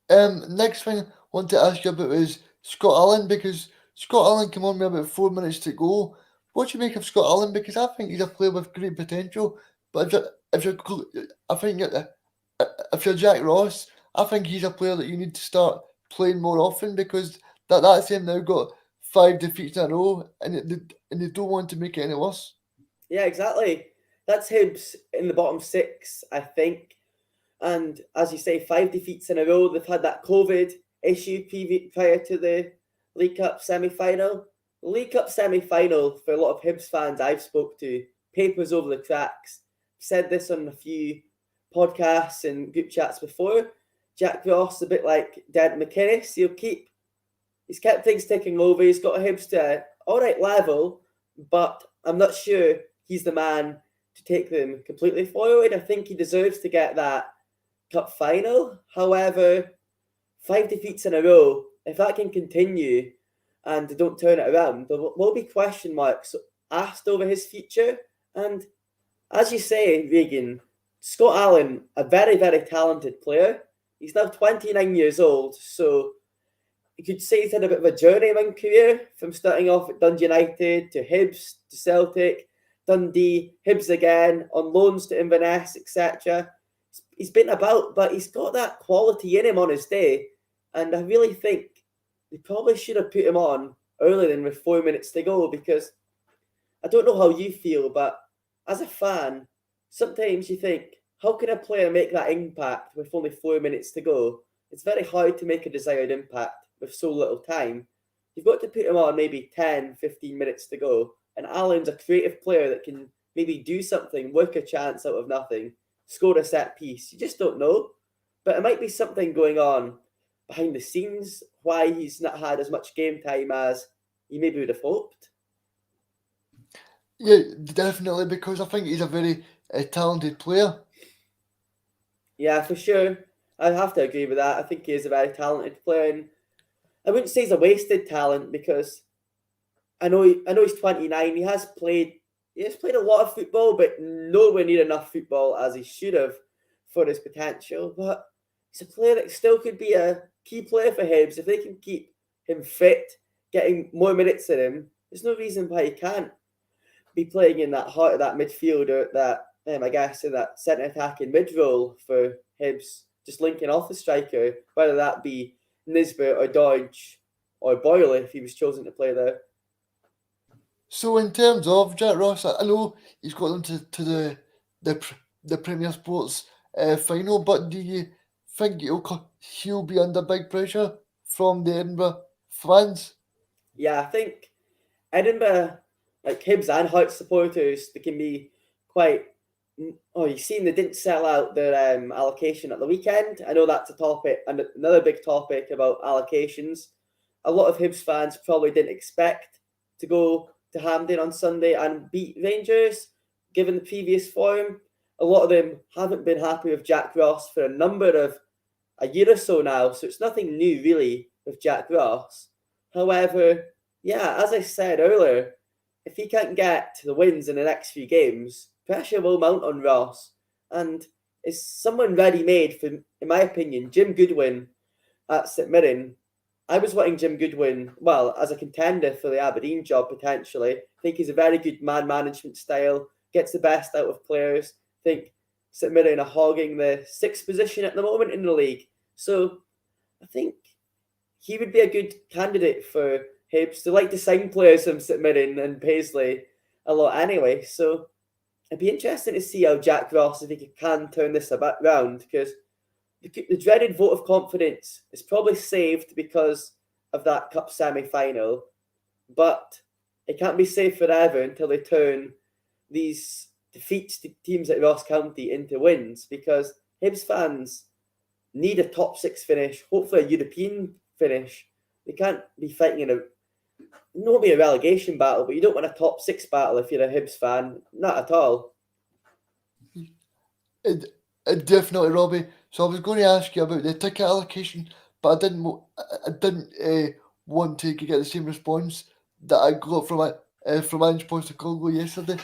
Next thing I want to ask you about is Scott Allen, because Scott Allen came on with about 4 minutes to go. What do you make of Scott Allen? Because I think he's a player with great potential, but I think if you're Jack Ross, I think he's a player that you need to start playing more often, because that team now got 5 defeats in a row, and they don't want to make it any worse. Yeah, exactly. That's Hibs in the bottom 6, I think. And as you say, 5 defeats in a row. They've had that COVID issue prior to the League Cup semi-final. The League Cup semi-final, for a lot of Hibs fans I've spoke to, papers over the cracks. I've said this on a few podcasts and group chats before. Jack Ross, a bit like Dad McInnes, he's kept things ticking over. He's got Hibs to an all right level, but I'm not sure he's the man to take them completely forward. I think he deserves to get that cup final. However, 5 defeats in a row, if that can continue and they don't turn it around, there will be question marks asked over his future. And as you say, Reegan, Scott Allen, a very, very talented player. He's now 29 years old, so you could say he's had a bit of a journeyman career, from starting off at Dundee United to Hibs to Celtic, Dundee, Hibs again, on loans to Inverness, etc. He's been about, but he's got that quality in him on his day. And I really think they probably should have put him on earlier than with 4 minutes to go, because I don't know how you feel, but as a fan, sometimes you think, how can a player make that impact with only 4 minutes to go? It's very hard to make a desired impact with so little time. You've got to put him on maybe 10, 15 minutes to go. And Allen's a creative player that can maybe do something, work a chance out of nothing, score a set piece. You just don't know. But it might be something going on behind the scenes, why he's not had as much game time as he maybe would have hoped. Yeah, definitely, because I think he's a very talented player. Yeah, for sure. I'd have to agree with that. I think he is a very talented player. And I wouldn't say he's a wasted talent, because I know he's 29. He has played a lot of football, but nowhere near enough football as he should have for his potential. But he's a player that still could be a key player for Hibs if they can keep him fit, getting more minutes in him. There's no reason why he can't be playing in that heart of that midfield, or that I guess in that centre attacking mid role for Hibs, just linking off the striker, whether that be Nisbet or Dodge or Boyle if he was chosen to play there. So in terms of Jack Ross, I know he's got them to the Premier Sports final, but do you think he'll be under big pressure from the Edinburgh fans? Yeah, I think Edinburgh, like Hibs and Hearts supporters, they can be quite. Oh, you've seen they didn't sell out their allocation at the weekend. I know that's a topic, and another big topic about allocations. A lot of Hibs fans probably didn't expect to go to Hampden on Sunday and beat Rangers, given the previous form. A lot of them haven't been happy with Jack Ross for a year or so now, so it's nothing new really with Jack Ross. However, yeah, as I said earlier, if he can't get to the wins in the next few games, pressure will mount on Ross. And is someone ready-made for, in my opinion, Jim Goodwin at St Mirren? I was wanting Jim Goodwin, well, as a contender for the Aberdeen job potentially. I think he's a very good man management style, gets the best out of players. I think St Mirren are hogging the 6th position at the moment in the league. So I think he would be a good candidate for Hibs. They like to sign players from St Mirren and Paisley a lot anyway. So it'd be interesting to see how Jack Ross, if he can turn this around, because the dreaded vote of confidence is probably saved, because of that cup semi-final, but it can't be safe forever until they turn these defeats to teams like Ross County into wins, because Hibs fans need a top 6 finish, hopefully a European finish. They can't be fighting in not be a relegation battle, but you don't want a top 6 battle if you're a Hibs fan. Not at all. Definitely, Robbie. So I was going to ask you about the ticket allocation, but I didn't want to get the same response that I got from Ange Postecoglou yesterday.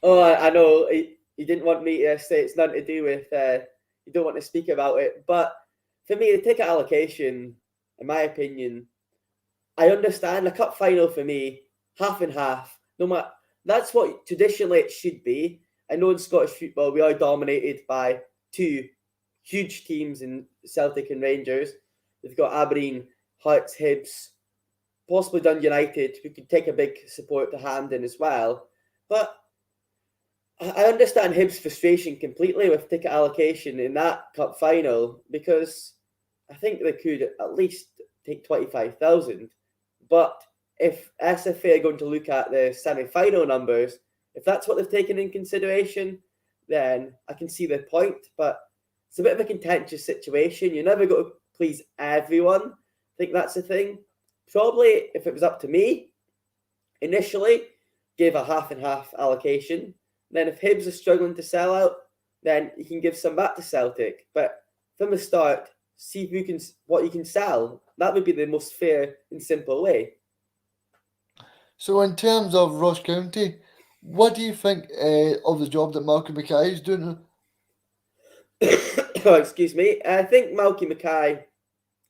Oh, I know. You didn't want me to say it's nothing to do with, you don't want to speak about it. But for me, the ticket allocation, in my opinion, I understand a cup final for me, half and half. No matter, that's what traditionally it should be. I know in Scottish football we are dominated by two huge teams in Celtic and Rangers. We've got Aberdeen, Hearts, Hibs, possibly Dundee United. We could take a big support to Hampden as well. But I understand Hibs' frustration completely with ticket allocation in that cup final, because I think they could at least take 25,000. But if SFA are going to look at the semi-final numbers, if that's what they've taken in consideration, then I can see their point. But it's a bit of a contentious situation. You're never going to please everyone. I think that's the thing. Probably, if it was up to me, initially, give a half and half allocation. Then if Hibs are struggling to sell out, then you can give some back to Celtic. But from the start, see what you can sell. That would be the most fair and simple way. So in terms of Ross County, what do you think of the job that Malcolm Mackay is doing? Oh, excuse me. I think Malky Mackay, there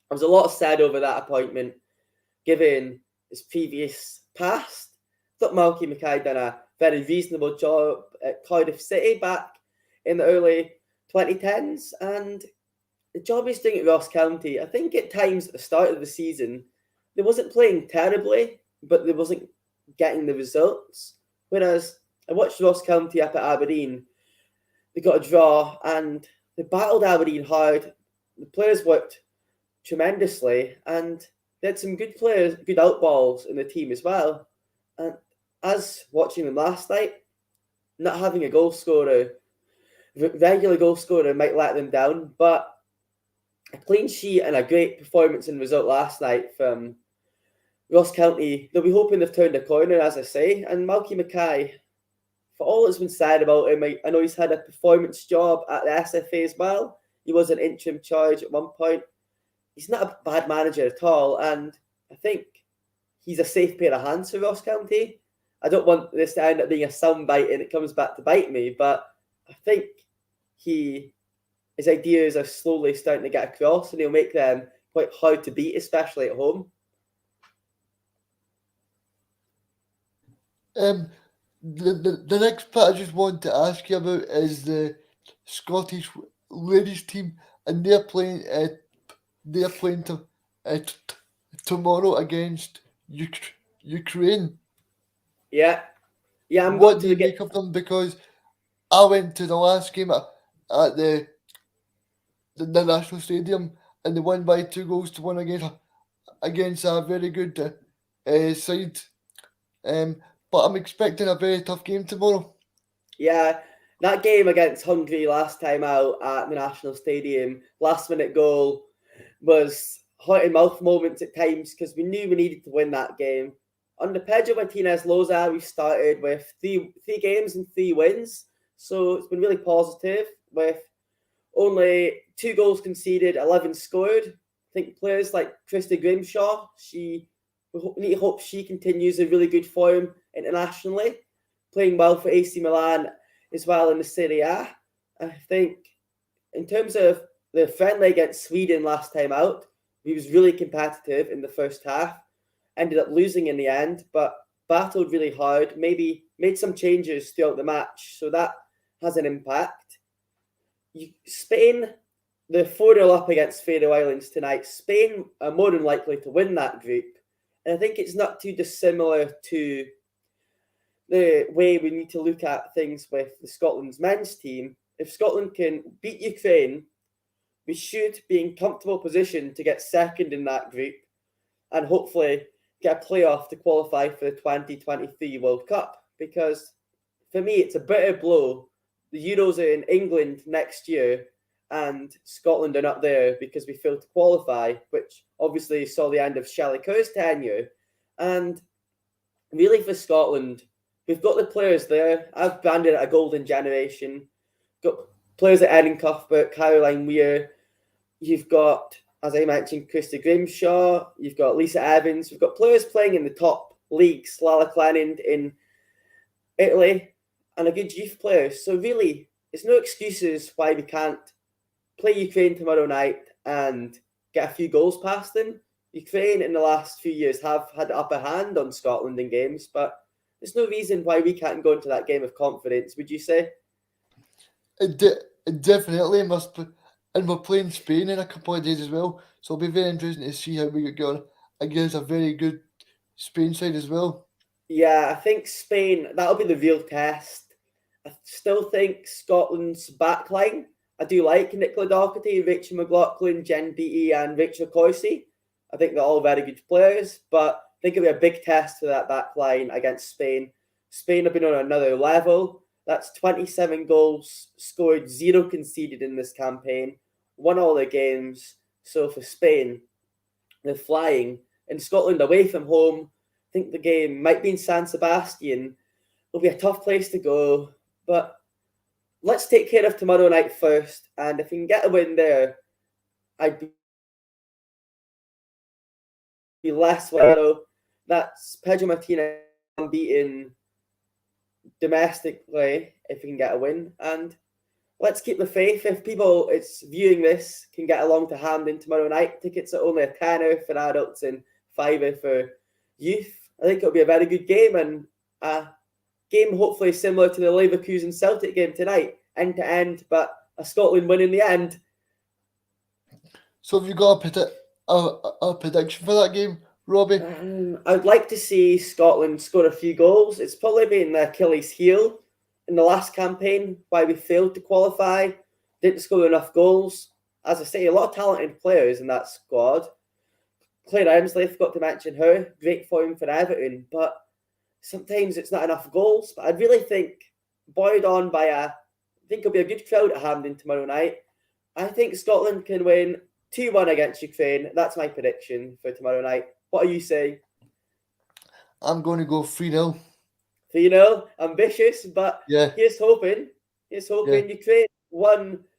was a lot said over that appointment, given his previous past. I thought Malky Mackay done a very reasonable job at Cardiff City back in the early 2010s, and the job he's doing at Ross County, I think at times at the start of the season, they wasn't playing terribly, but they wasn't getting the results. Whereas I watched Ross County up at Aberdeen, they got a draw and they battled Aberdeen hard. The players worked tremendously and they had some good players, good outballs in the team as well. And as watching them last night, not having a goal scorer, regular goal scorer might let them down, but a clean sheet and a great performance and result last night from Ross County. They'll be hoping they've turned a corner, as I say. And Malky Mackay, for all that's been said about him, I know he's had a performance job at the SFA as well. He was an interim charge at one point. He's not a bad manager at all, and I think he's a safe pair of hands for Ross County. I don't want this to end up being a soundbite and it comes back to bite me, but I think his ideas are slowly starting to get across, and he'll make them quite hard to beat, especially at home. The next part I just want to ask you about is the Scottish ladies team, and they're playing tomorrow against Ukraine. Yeah, I'm What going do to you make of them? Because I went to the last game at the National Stadium, and they won by 2-1 against a very good side. But I'm expecting a very tough game tomorrow. Yeah, that game against Hungary last time out at the National Stadium, last minute goal, was heart and mouth moments at times because we knew we needed to win that game. Under Pedro Martinez Loza, we started with three games and 3 wins. So it's been really positive with only 2 goals conceded, 11 scored. I think players like Krista Grimshaw, we need to hope she continues a really good form internationally, playing well for AC Milan as well in the Serie A. I think in terms of the friendly against Sweden last time out, he was really competitive in the first half, ended up losing in the end, but battled really hard, maybe made some changes throughout the match, so that has an impact. Spain, they're 4-0 up against Faroe Islands tonight. Spain are more than likely to win that group. And I think it's not too dissimilar to the way we need to look at things with the Scotland's men's team. If Scotland can beat Ukraine, we should be in comfortable position to get second in that group and hopefully get a playoff to qualify for the 2023 World Cup. Because for me, it's a bitter blow. The Euros are in England next year and Scotland are not there because we failed to qualify, which obviously saw the end of Shelley Kerr's tenure. And really for Scotland, we've got the players there. I've branded it a golden generation. Got players like Erin Cuthbert, Caroline Weir. You've got, as I mentioned, Christy Grimshaw. You've got Lisa Evans. We've got players playing in the top leagues, Lala Clenand in Italy, and a good youth player. So really, it's no excuses why we can't play Ukraine tomorrow night and get a few goals past them. Ukraine in the last few years have had the upper hand on Scotland in games, but there's no reason why we can't go into that game of confidence, would you say? It definitely must be. And we're playing Spain in a couple of days as well. So it'll be very interesting to see how we get going against a very good Spain side as well. Yeah, I think Spain, that'll be the real test. I still think Scotland's backline, I do like Nicola Doherty, Rachel McLaughlin, Jen Beattie and Rachel Coyce. I think they're all very good players, but I think it'll be a big test for that backline against Spain. Spain have been on another level. That's 27 goals scored, 0 conceded in this campaign, won all their games. So for Spain, they're flying. In Scotland, away from home, I think the game might be in San Sebastian. It'll be a tough place to go, but let's take care of tomorrow night first. And if we can get a win there, I'd be less well. That's Pedro Martinez beaten domestically if we can get a win. And let's keep the faith. If people it's viewing this can get along to Hampden tomorrow night, tickets are only a tenner for adults and £5 for youth. I think it'll be a very good game and a game hopefully similar to the Leverkusen Celtic game tonight, end to end, but a Scotland win in the end. So have you got a prediction for that game, Robbie? I'd like to see Scotland score a few goals. It's probably been the Achilles heel in the last campaign why we failed to qualify, didn't score enough goals. As I say, a lot of talented players in that squad. Claire Emsley, forgot to mention her, great form for Everton, but sometimes it's not enough goals. But I really think, buoyed on by I think it'll be a good crowd at Hampden tomorrow night. I think Scotland can win 2-1 against Ukraine. That's my prediction for tomorrow night. What are you saying? I'm going to go 3-0. 3-0, ambitious, but Yeah. here's hoping. Ukraine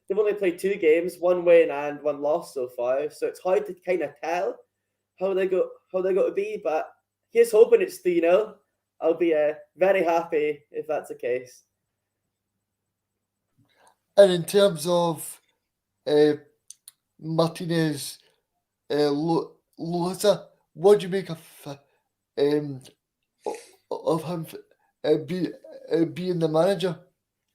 they've only played 2 games, 1 win and 1 loss so far. So it's hard to kind of tell how they're going to be, but here's hoping it's 3-0. I'll be very happy if that's the case. And in terms of Martinez, Loza, what do you make of him being the manager?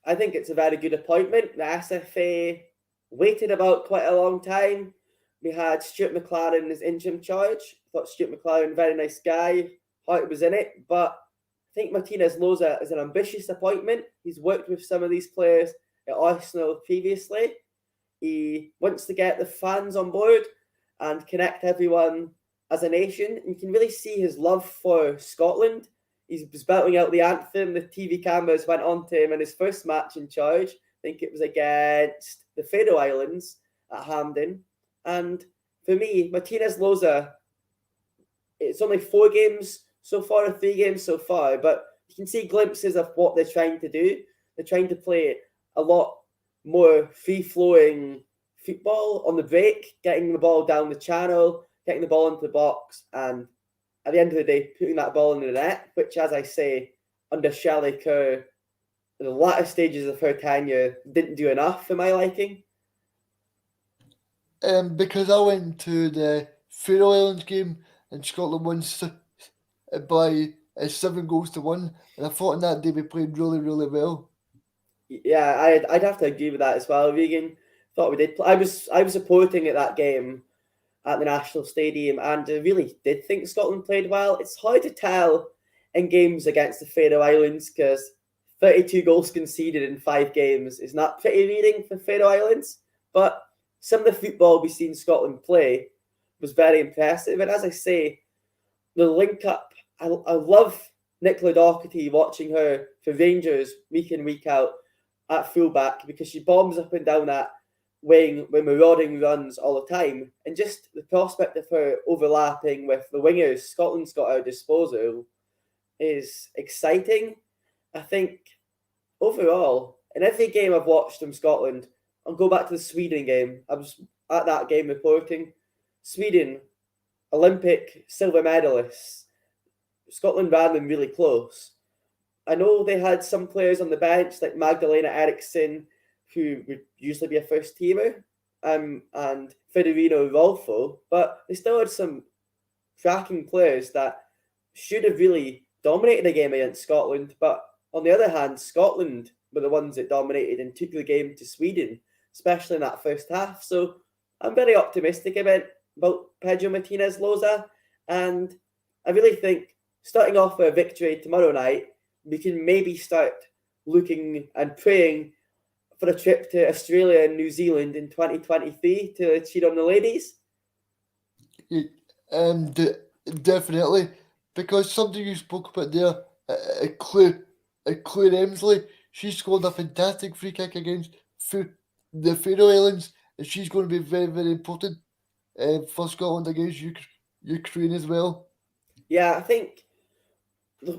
I think it's a very good appointment. The SFA waited about quite a long time. We had Stuart McLaren as interim charge. I thought Stuart McLaren, very nice guy. Hart was in it, but I think Martinez Loza is an ambitious appointment. He's worked with some of these players at Arsenal previously. He wants to get the fans on board and connect everyone as a nation. And you can really see his love for Scotland. He's belting out the anthem. The TV cameras went on to him in his first match in charge. I think it was against the Faroe Islands at Hampden. And for me, Martinez Loza, it's only 4 games so far, 3 games so far, but you can see glimpses of what they're trying to do. They're trying to play a lot more free-flowing football on the break, getting the ball down the channel, getting the ball into the box, and at the end of the day, putting that ball into the net, which, as I say, under Shelley Kerr, in the latter stages of her tenure, didn't do enough for my liking. Because I went to the Faroe Islands game and Scotland won by 7-1, and I thought on that day we played really, really well. Yeah, I'd have to agree with that as well. Reegan, thought we did. I was supporting at that game at the National Stadium, and I really did think Scotland played well. It's hard to tell in games against the Faroe Islands because 32 goals conceded in 5 games is not pretty reading for Faroe Islands. But some of the football we've seen Scotland play was very impressive. And as I say, the link up, I love Nicola Doherty, watching her for Rangers week in, week out at fullback, because she bombs up and down that wing with marauding runs all the time. And just the prospect of her overlapping with the wingers Scotland's got at her disposal is exciting. I think overall, in every game I've watched from Scotland, I'll go back to the Sweden game. I was at that game reporting. Sweden, Olympic silver medalists. Scotland ran them really close. I know they had some players on the bench like Magdalena Eriksson, who would usually be a first teamer, and Federino Rolfo, but they still had some cracking players that should have really dominated the game against Scotland. But on the other hand, Scotland were the ones that dominated and took the game to Sweden, especially in that first half. So I'm very optimistic about Pedro Martinez Loza, and I really think starting off with a victory tomorrow night, we can maybe start looking and praying for a trip to Australia and New Zealand in 2023 to cheer on the ladies. Definitely, because something you spoke about there, Claire Emsley, she scored a fantastic free kick against the Faroe Islands, and she's going to be very, very important for Scotland against Ukraine as well. Yeah,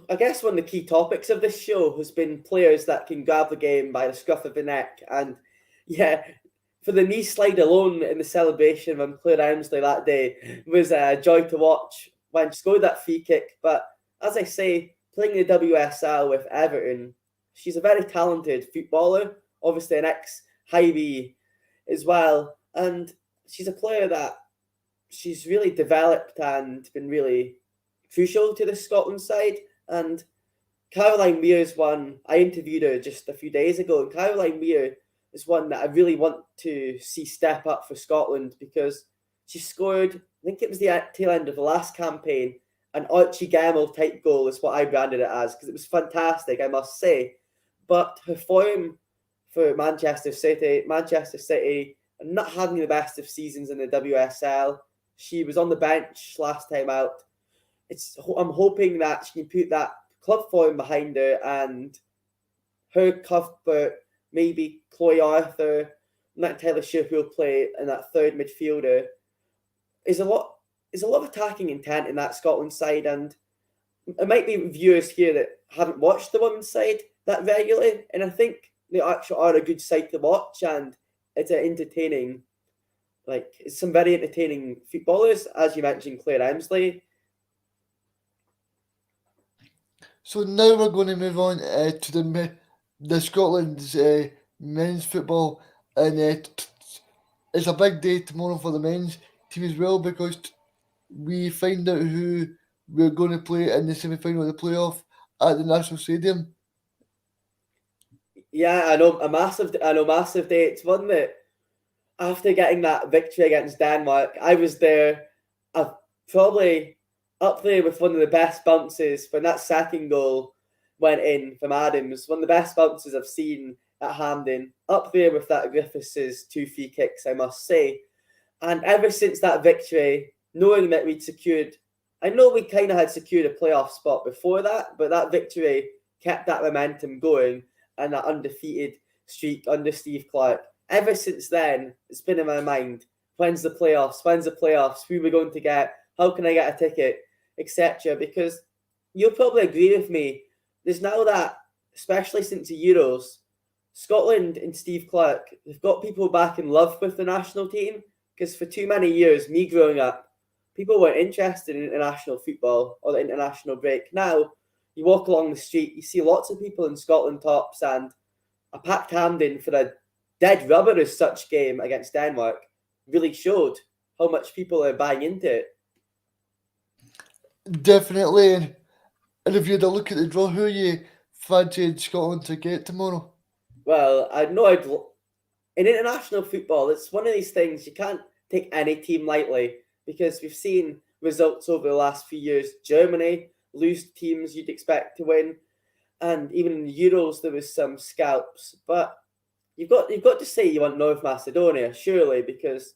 I guess one of the key topics of this show has been players that can grab the game by the scruff of the neck. And yeah, for the knee slide alone in the celebration from Claire Emsley that day was a joy to watch when she scored that free kick. But as I say, playing the WSL with Everton, she's a very talented footballer, obviously an ex-Highby as well. And she's a player that she's really developed and been really crucial to the Scotland side. And Caroline Weir is one, I interviewed her just a few days ago, and Caroline Weir is one that I really want to see step up for Scotland, because she scored, I think it was the tail end of the last campaign, an Archie Gemmill type goal is what I branded it as, because it was fantastic, I must say. But her form for Manchester City, not having the best of seasons in the WSL, she was on the bench last time out. I'm hoping that she can put that club form behind her, and her Cuthbert, maybe Chloe Arthur, I'm not entirely sure who will play in that third midfielder. There's a lot of attacking intent in that Scotland side, and there might be viewers here that haven't watched the women's side that regularly, and I think they actually are a good side to watch, and it's entertaining. Like, it's some very entertaining footballers, as you mentioned, Claire Emsley. So now we're going to move on to the Scotland's men's football, and it's a big day tomorrow for the men's team as well, because we find out who we're going to play in the semi-final of the playoff at the National Stadium. Yeah, I know massive day. It's one that after getting that victory against Denmark, I was there. Probably up there with one of the best bounces when that second goal went in from Adams. One of the best bounces I've seen at Hampden. Up there with that Griffiths' 2 free kicks, I must say. And ever since that victory, knowing that I know we kind of had secured a playoff spot before that, but that victory kept that momentum going, and that undefeated streak under Steve Clarke. Ever since then, it's been in my mind, when's the playoffs? Who are we going to get? How can I get a ticket? Etc. Because you'll probably agree with me, there's now that, especially since the Euros, Scotland and Steve Clarke, they've got people back in love with the national team, because for too many years, me growing up, people weren't interested in international football or the international break. Now, you walk along the street, you see lots of people in Scotland tops, and a packed Hampden for a dead rubber as such game against Denmark really showed how much people are buying into it. Definitely, and if you had a look at the draw, who you fancied Scotland to get tomorrow? Well, in international football, it's one of these things, you can't take any team lightly, because we've seen results over the last few years. Germany lose teams you'd expect to win, and even in the Euros there was some scalps. But you've got to say you want North Macedonia, surely, because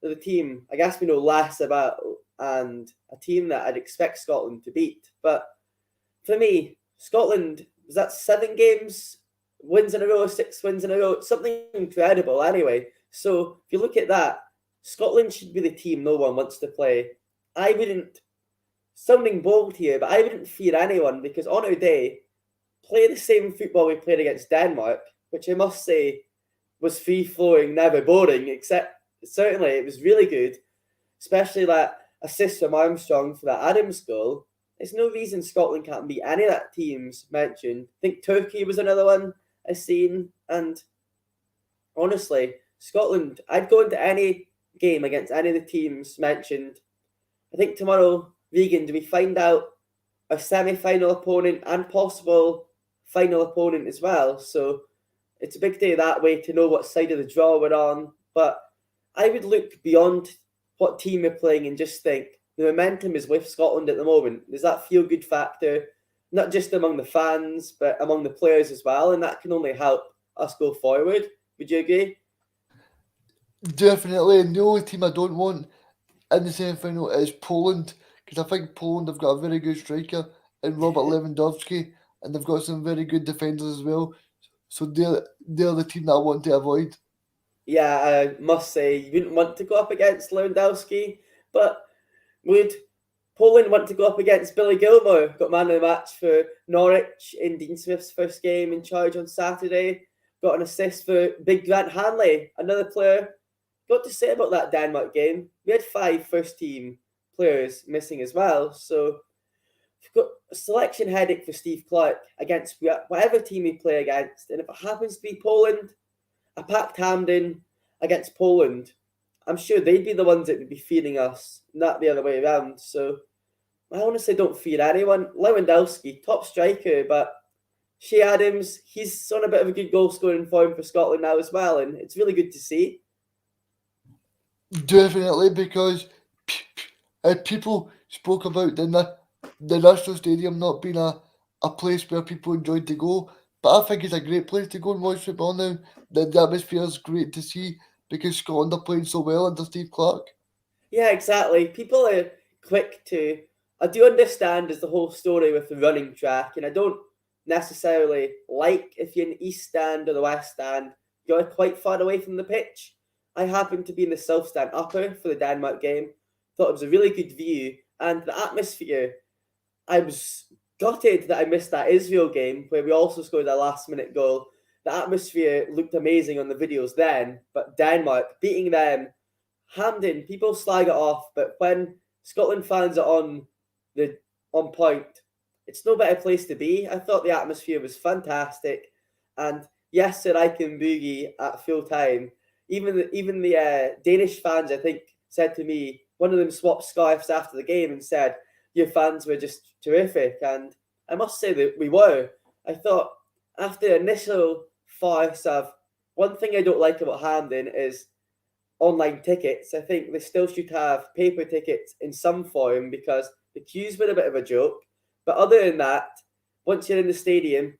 they're the team I guess we know less about and a team that I'd expect Scotland to beat. But for me, Scotland was that 7 games, wins in a row, 6 wins in a row, something incredible anyway. So if you look at that, Scotland should be the team no one wants to play. I wouldn't, sounding bold here, but I wouldn't fear anyone because on our day, play the same football we played against Denmark, which I must say was free flowing, never boring, except certainly it was really good, especially that assist from Armstrong for that Adams goal. There's no reason Scotland can't beat any of that teams mentioned. I think Turkey was another one I seen, and honestly, Scotland, I'd go into any game against any of the teams mentioned. I think tomorrow, Reegan, do we find out a semi-final opponent and possible final opponent as well? So it's a big day that way to know what side of the draw we're on. But I would look beyond what team we're playing and just think the momentum is with Scotland at the moment. There's that feel-good factor, not just among the fans, but among the players as well, and that can only help us go forward. Would you agree? Definitely. And the only team I don't want in the semi-final is Poland, because I think Poland have got a very good striker in Robert Lewandowski, and they've got some very good defenders as well. So they're the team that I want to avoid. Yeah, I must say, you wouldn't want to go up against Lewandowski, but would Poland want to go up against Billy Gilmour? Got man of the match for Norwich in Dean Smith's first game in charge on Saturday. Got an assist for Big Grant Hanley, another player. Got to say about that Denmark game, we had 5 first-team players missing as well, so we've got a selection headache for Steve Clarke against whatever team we play against, and if it happens to be Poland, a packed Hampden against Poland, I'm sure they'd be the ones that would be feeding us, not the other way around. So I honestly don't fear anyone. Lewandowski, top striker, but Shea Adams, he's on a bit of a good goal scoring form for Scotland now as well, and it's really good to see. Definitely, because people spoke about the National Stadium not being a place where people enjoyed to go. But I think it's a great place to go and watch football now. The atmosphere is great to see because Scotland are playing so well under Steve Clarke. Yeah, exactly. People are quick to. I do understand is the whole story with the running track, and I don't necessarily like if you're in the East Stand or the West Stand, you're quite far away from the pitch. I happened to be in the South Stand upper for the Denmark game. Thought it was a really good view, and the atmosphere. I was gutted that I missed that Israel game where we also scored a last-minute goal. The atmosphere looked amazing on the videos then, but Denmark beating them. Hampden, people slag it off, but when Scotland fans are on point, it's no better place to be. I thought the atmosphere was fantastic, and yes, sir, I can boogie at full time. Even the Danish fans, I think, said to me, one of them swapped scarves after the game and said, "Your fans were just terrific," and I must say that we were. I thought after the initial farce of one thing I don't like about Hampden is online tickets. I think they still should have paper tickets in some form because the queues were a bit of a joke. But other than that, once you're in the stadium,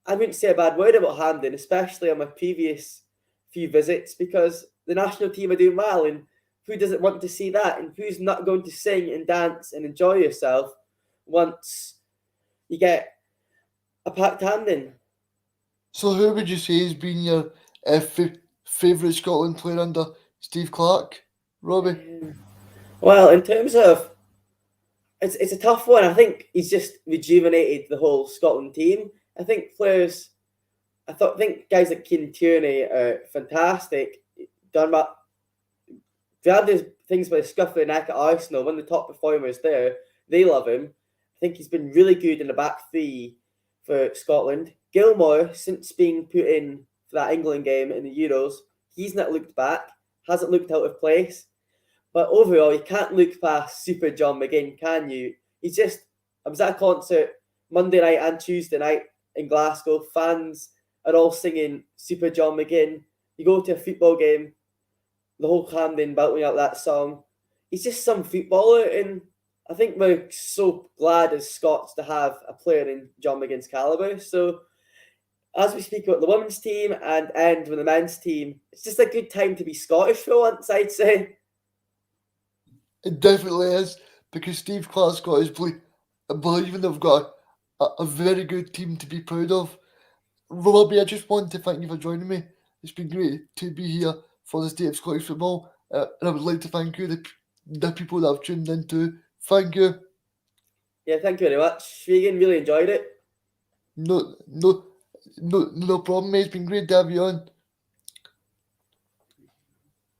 I wouldn't say a bad word about Hampden, especially on my previous few visits, because the national team are doing well, and who doesn't want to see that? And who's not going to sing and dance and enjoy yourself once you get a packed Hampden? So who would you say has been your favourite Scotland player under Steve Clarke, Robbie? Well, in terms of it's a tough one. I think he's just rejuvenated the whole Scotland team. I think players, think guys like Kieran Tierney are fantastic. Dunlop, if you have these things by the scuff of the neck at Arsenal, one of the top performers there, they love him. I think he's been really good in the back three for Scotland. Gilmour, since being put in for that England game in the Euros, he's not looked back, hasn't looked out of place. But overall, you can't look past Super John McGinn, can you? I was at a concert Monday night and Tuesday night in Glasgow. Fans are all singing Super John McGinn. You go to a football game, the whole Camden belting out that song. He's just some footballer, and I think we're so glad as Scots to have a player in John McGinn's calibre. So as we speak about the women's team and end with the men's team, it's just a good time to be Scottish for once, I'd say. It definitely is, because Steve Clark's got his believing they've got a very good team to be proud of. Robbie, I just want to thank you for joining me. It's been great to be here for the state of Scottish football, and I would like to thank you, the people that have tuned in too. Thank you. Yeah, thank you very much, Reegan. Really enjoyed it. No problem, mate. It's been great to have you on.